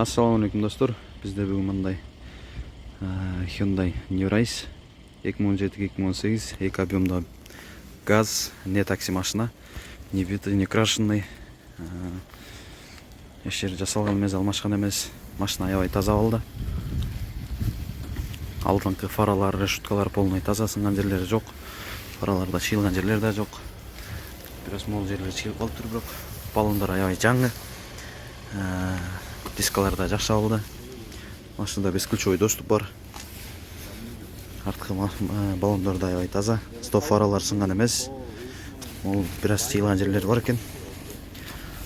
Assalamu alaikum dostlar. Bizde bugün mınday Hyundai New Rise 2017-2018 2 объемда газ, не такси машина, не битый, не крашенный. Еш жер жасалган эмес, алмашкан эмес. Машина аябай таза болду. Алдыңкы фаралар, решеткалар полный таза, сынган жерлери жок. Фараларда чыйылган жерлер да жок. Бирок могул жерлери чыйылып калыптыр, бирок баллондар аябай жаңы. Дискаларда жакшы болду. Машинада бесключевой доступ бар. Арткы баллондордо аябай таза. Стоп фаралар сынган эмес. Ол бир аз чыйылган жерлер бар экен.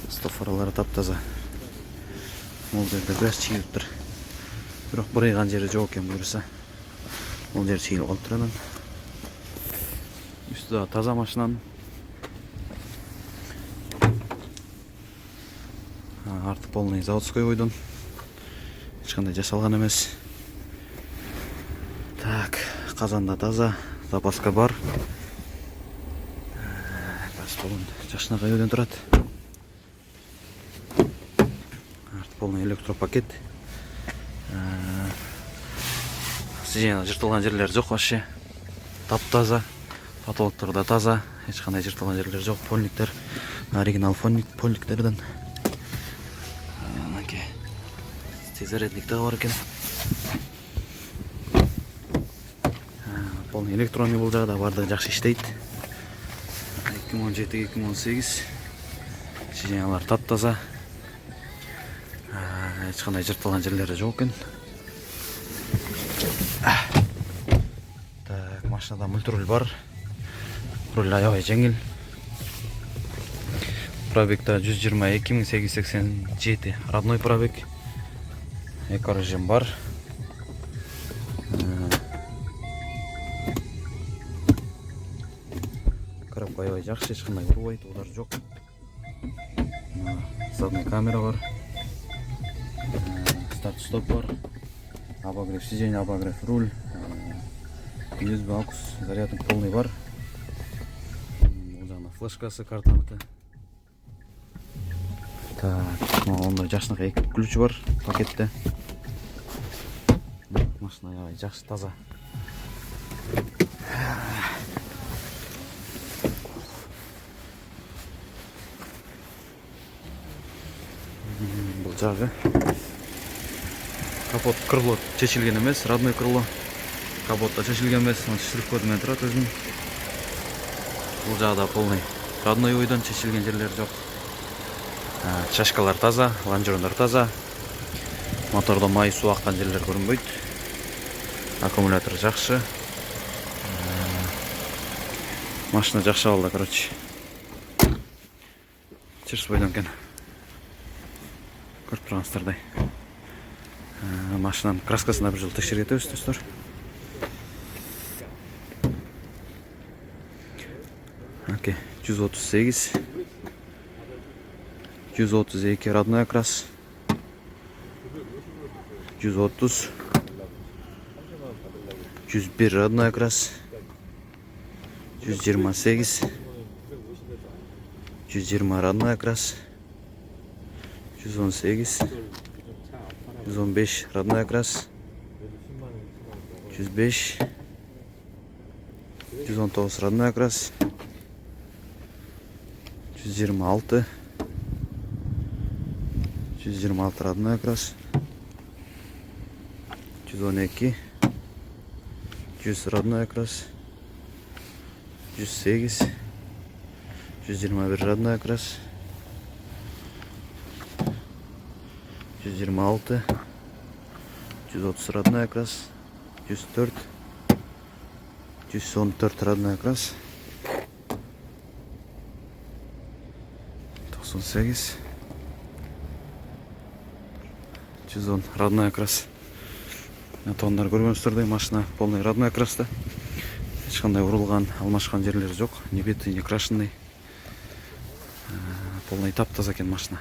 Стоп фаралары таптаза. Ол жерде бир аз чыйылыптыр. Бирок бурайган жери жок экен буюрса. Ол жер чыйылып калыптыр анан. Үстү да таза машинанын. Арты полный заводской ойдон. Эч кандай жасалган эмес. Так, казанда таза, запаска бар. Газ баллон жакшынакай өйдөн турат. Арты полный электропакет. Сиденье жыртылган жерлер жок вообще. Таптаза. Потолоктор да таза. Эч кандай жыртылган жерлер жок. Польниктер оригинал польниктерден. Зарядник да бар экен. Полный электронный бул жагда бардыгы жакшы иштейт. 2017-2018 сиденьялар таптаза. Эч кандай жыртылган жерлери жок экен. Так, машинада мультируль бар. Руль аябай жеңил. Пробегда 122.887 родной пробег. Эко-режим бар. Коробка аябай жакшы, эч кандай урбайт, удар жок. Задний камера бар. Старт-стоп бар. Обогрев сиденья, обогрев руль. USB AUX зарядник полный бар. Бул жагында флешкасы, картаныкы. Так, онда жакшынакай эки ключ бар пакетте. Машина аябай жакшы, таза. Бул жагы. Капот крыло чечилген эмес, родной крыло. Капотта чечилген эмес, штрих код менен турат өзүнүн. Бул жагда полный родной ойдон чечилген жерлер жок. Шашкалар таза, лонжерондор таза. Мотордо май суу аккан жерлер көрүнбөйт. Аккумулятор жакшы. Машина жакшы болду, короче. Чырс бойдон экен. Көрүп тургансыздардай. Машинанын краскасына бир жолу текшерип кетебиз, достор. Окей, 138 132 родной окрас, 130, 101 родной окрас, 128, 120 родной окрас, 118, 115 родной окрас, 105, 119 родной окрас, 126, 126 родной окрас, 112, 100 родной окрас, 108, 121 родной окрас, 126, 130 родной окрас, 104, 114 родной окрас, 98, 110 родной окрас. Атондар көргөнсүздөр, машина полный родной окраста. Эч кандай урулган, алмашкан жерлери жок. Не битый, не крашенный. Полный таптаза экен машина.